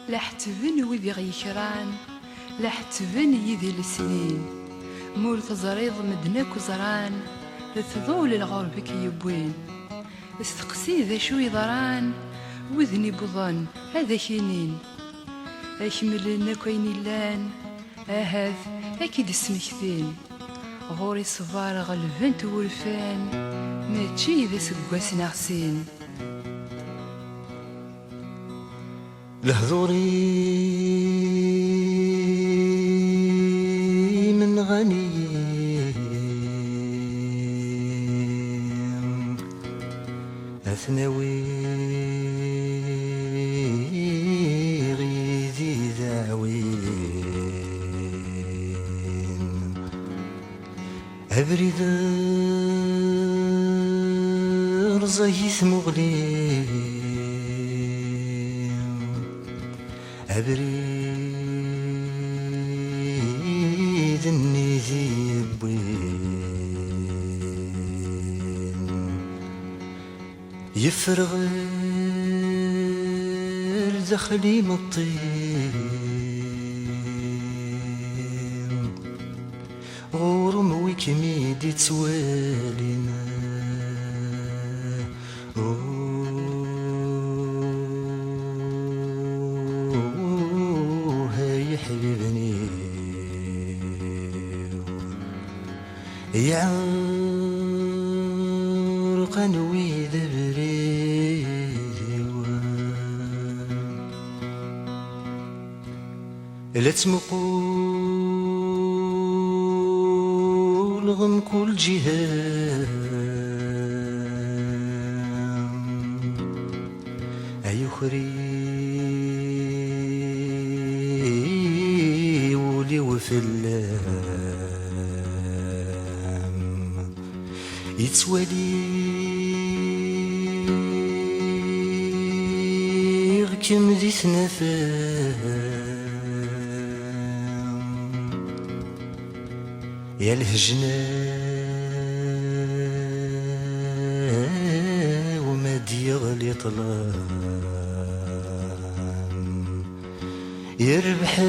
لحتبن وذي غيكران لحتبن يذي السنين مور تزريض مدنك وزران تضول الغربك يبوين استقسي ذا شو يضران وذني بضن هذا كينين أكمل كوين اللان أهذ أكيد اسمك ذين غوري صفار غلفنت ورفان ماشي ذا سقواس نغسين لهذوري من غني أثنوي غيدي ذاوين أبرد رزيث مغلين أبريد النيزي بوين يفرغ الزخلي مطين غورم ويكميدي تسوالينا حبيبني يعرق نويد بريد لا تمقول غم كل جهام أيخري وفي اللام يتولي كم ذي سنفام يا الهجنة وما ديغلي طلام يربح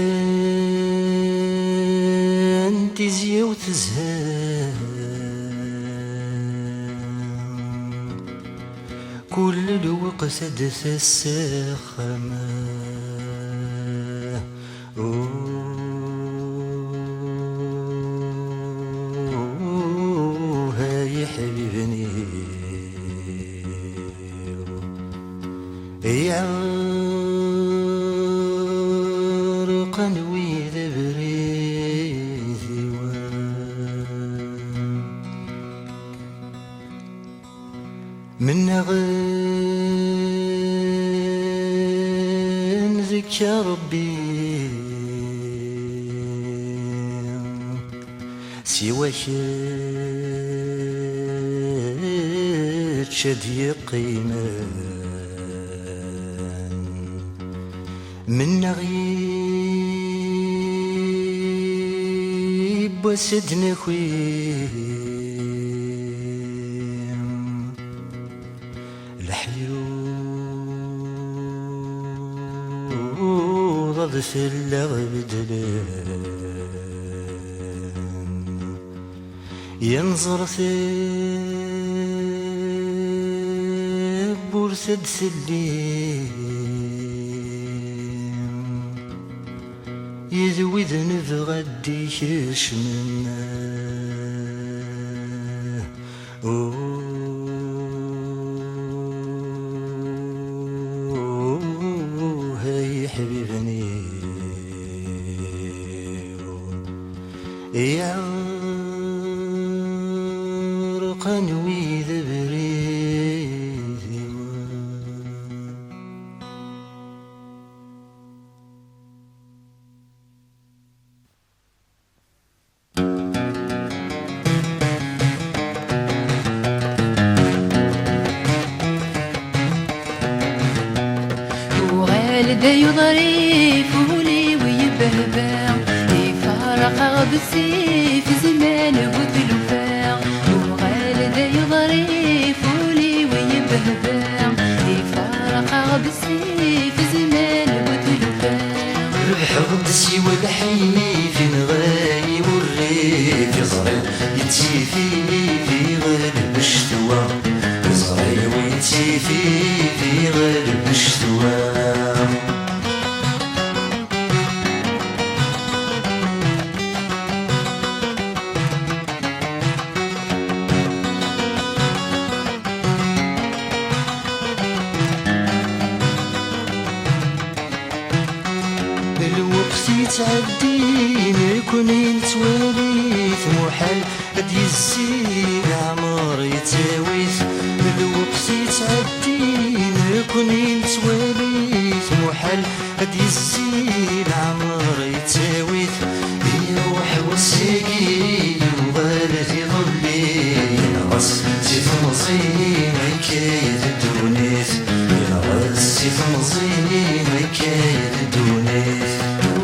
تزيا وتزهام كل الوقت دث الساخمة هاي حبيبني يعرق نويذ بريد من غين ذكر ربي سوى شدي قيمة من غيب وسدنا خوي الحيوض في اللغب دلان ينظر ثيب ورثد سليم يذوي ذنب غدي كش منا حبيبني يعرق نويذ بريد وغالدا يضريف ولي ويبهبع يفارق بالسيف زمان وذلفاع وغالدا يضريف ولي ويبهبع يفارق بالسيف زمان وذلفاع الحقد سوى الحي في نغاي والريف يصغر يتيفي في غالب الشتوى يصغر ويتيفي في غالب الشتوى الوقت يتعدي نكون نتواليت محال قد يزيد عمر يتاويت الوقت يتعدي نكون نتواليت محال قد يزيد عمر يتاويت هي وحوسيكي وغالت يظلي ينغص سيف مصيم حكاية الدونيت ينغص سيف مصيم حكاية الدونيت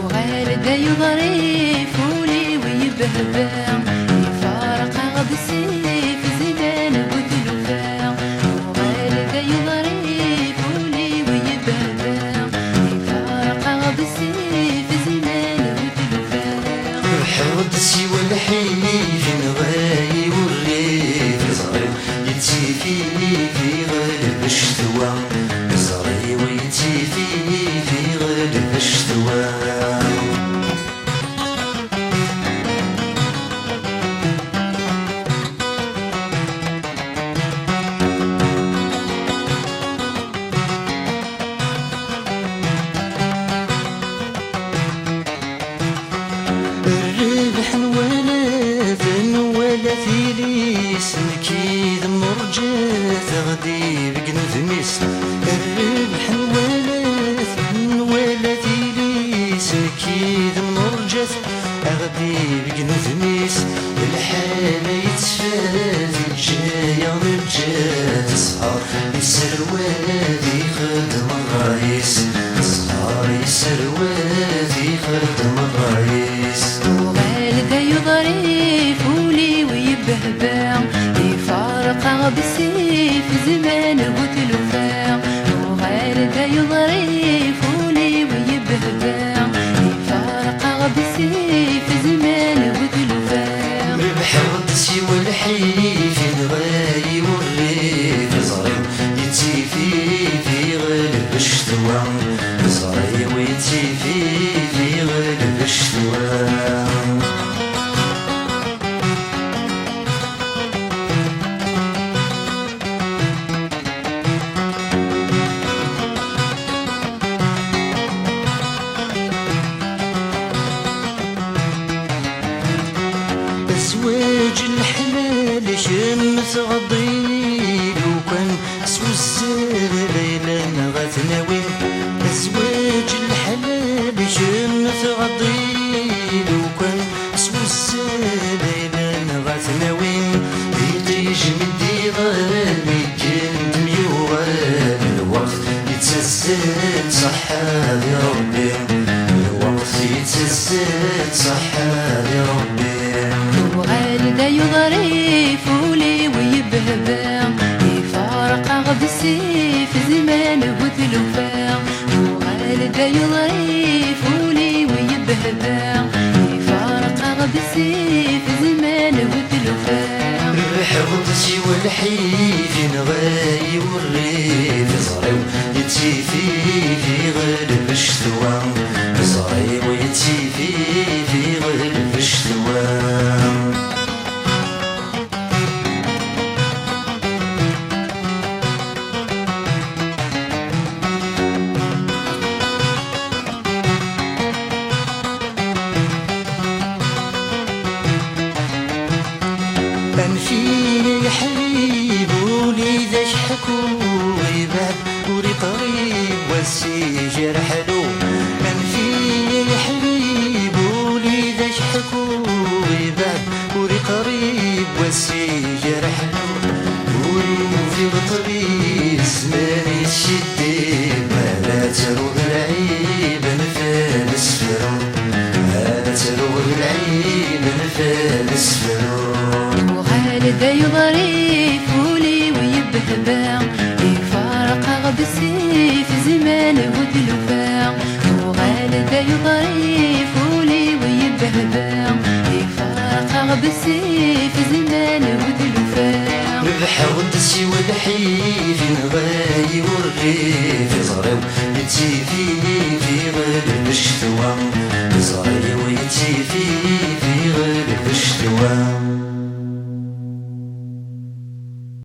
وغالد يضريف ولي ويبهبع يفارق غد السيف زمان وتلفاع وغالد يضريف ولي ويبهبع يفارق غد السيف زمان وتلفاع الحقد سوى الحي في نغاي والريف يصغر يتيفي في غالب الشتوى يصغر ويتيفي في غالب الشتوى الربح ولا ثيليس نكيد مرجات غدي بقنذميس الربح ولا ثيليس نكيد مرجات غدي بقنذميس الحالة يتفاد الجاية رجات صحار يسر وادي خدم الرئيس صحار يسر وادي خدم الرئيس وغالد يضريف ولي ويبهبع يفارق بالسيف زمان وتلفاع وغالد يضريف ولي ويبهبع يفارق بالسيف زمان وتلفاع ربح غد سوى الحي في نغاي والريف يصغر يتيفي في غالب الشتوى يصغر ويتيفي في غالب الشتوى أزواج الحلال شمس غضيل وكان سوى الزر ليلة غتناوين أزواج الحلال شمس غضيل وكان سوى الزر ليلة غتناوين يطيج مدي غالي كنت ميوغال الوقت يتزاد صحة لربي الوقت يتزاد صحة لربي وغالد يضريف ولي ويبهبع يفارق بالسيف زمان وتلفاع وغالد يضريف ولي ويبهبع يفارق بالسيف زمان وتلفاع ربح غد سوى الحي في نغاي والريف يصغر يتيفي في غالب الشتوى يصغر ويتيفي في غالب الشتوى أنفي يا حبيب وليد اشحكوا ويبعد وري قريب والسجر حلو أنفي يا حبيب وليد اشحكوا ويبعد وري قريب والسجر حلو وفي غطري زمان يتشدي ما لا تروق العيب نفالس فرو ما لا تروق العيب نفالس فرو وغالد يضريف ولي ويبهبع يفارق بالسيف زمان وتلفاع وغالد يضريف بالسيف زمان وذلوفا ربح ودسي والحيف نغاي والريف زريو يتسيفي في غير الشتوى